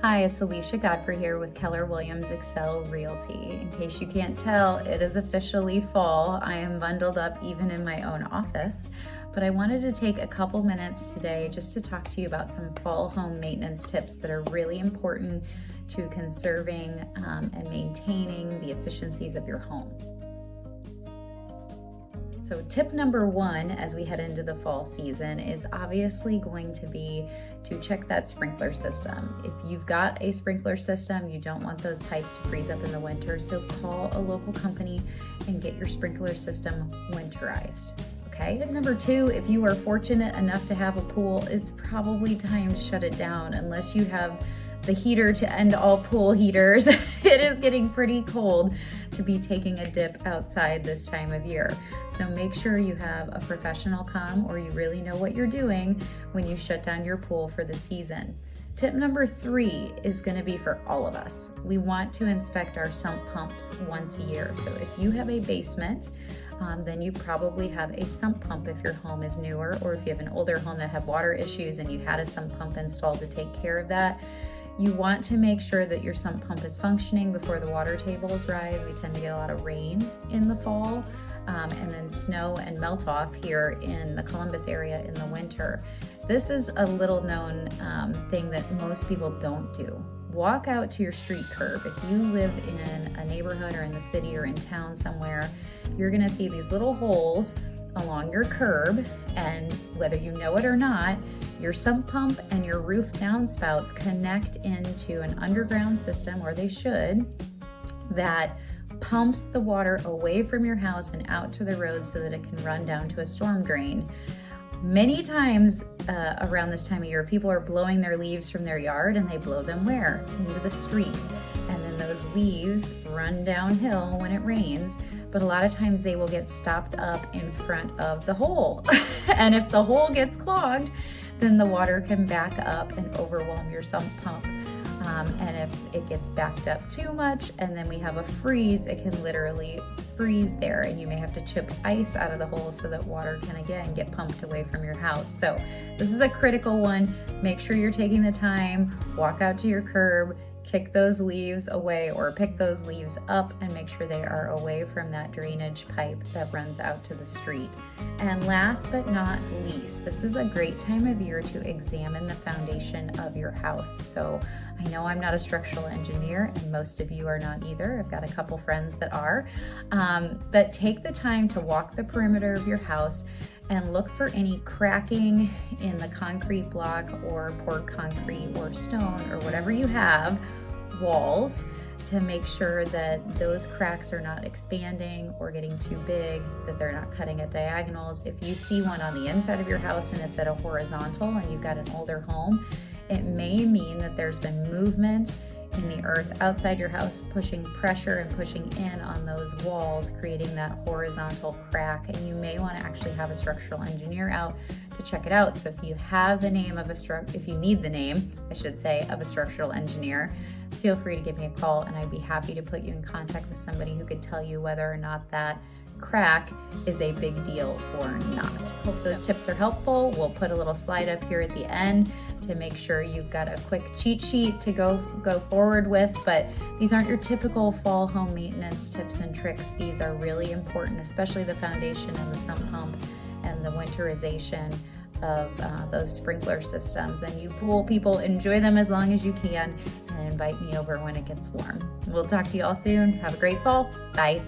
Hi, it's Alicia Godfrey here with Keller Williams Excel Realty. In case you can't tell, it is officially fall. I am bundled up even in my own office, but I wanted to take a couple minutes today just to talk to you about some fall home maintenance tips that are really important to conserving and maintaining the efficiencies of your home. So tip number one as we head into the fall season is obviously going to be to check that sprinkler system. If you've got a sprinkler system, you don't want those pipes to freeze up in the winter, so call a local company and get your sprinkler system winterized. Okay. Tip number two, if you are fortunate enough to have a pool, it's probably time to shut it down unless you have the heater to end all pool heaters. It is getting pretty cold to be taking a dip outside this time of year. So make sure you have a professional come or you really know what you're doing when you shut down your pool for the season. Tip number three is going to be for all of us. We want to inspect our sump pumps once a year. So if you have a basement, then you probably have a sump pump if your home is newer, or if you have an older home that had water issues and you had a sump pump installed to take care of that. You want to make sure that your sump pump is functioning before the water tables rise. We tend to get a lot of rain in the fall, and then snow and melt off here in the Columbus area in the winter. This is a little known thing that most people don't do. Walk out to your street curb. If you live in a neighborhood or in the city or in town somewhere, you're gonna see these little holes along your curb, and whether you know it or not, your sump pump and your roof downspouts connect into an underground system, or they should, that pumps the water away from your house and out to the road so that it can run down to a storm drain. Many times around this time of year, people are blowing their leaves from their yard, and they blow them where? Into the street. And then those leaves run downhill when it rains, but a lot of times they will get stopped up in front of the hole. And if the hole gets clogged, then the water can back up and overwhelm your sump pump. And if it gets backed up too much and then we have a freeze, it can literally freeze there, and you may have to chip ice out of the hole so that water can again get pumped away from your house. So this is a critical one. Make sure you're taking the time, walk out to your curb, kick those leaves away or pick those leaves up and make sure they are away from that drainage pipe that runs out to the street. And last but not least, this is a great time of year to examine the foundation of your house. So I know I'm not a structural engineer, and most of you are not either. I've got a couple friends that are, but take the time to walk the perimeter of your house and look for any cracking in the concrete block or poured concrete or stone or whatever you have, walls, to make sure that those cracks are not expanding or getting too big, that they're not cutting at diagonals. If you see one on the inside of your house and it's at a horizontal and you've got an older home, it may mean that there's been movement in the earth outside your house, pushing pressure and pushing in on those walls, creating that horizontal crack. And you may want to actually have a structural engineer out to check it out. So if you have the name of if you need the name, I should say, of a structural engineer, feel free to give me a call, and I'd be happy to put you in contact with somebody who could tell you whether or not that crack is a big deal or not. Hope those tips are helpful. We'll put a little slide up here at the end to make sure you've got a quick cheat sheet to go forward with, but these aren't your typical fall home maintenance tips and tricks. These are really important, especially the foundation and the sump pump and the winterization of those sprinkler systems. And you pool people, enjoy them as long as you can, and invite me over when it gets warm. We'll talk to you all soon. Have a great fall. Bye.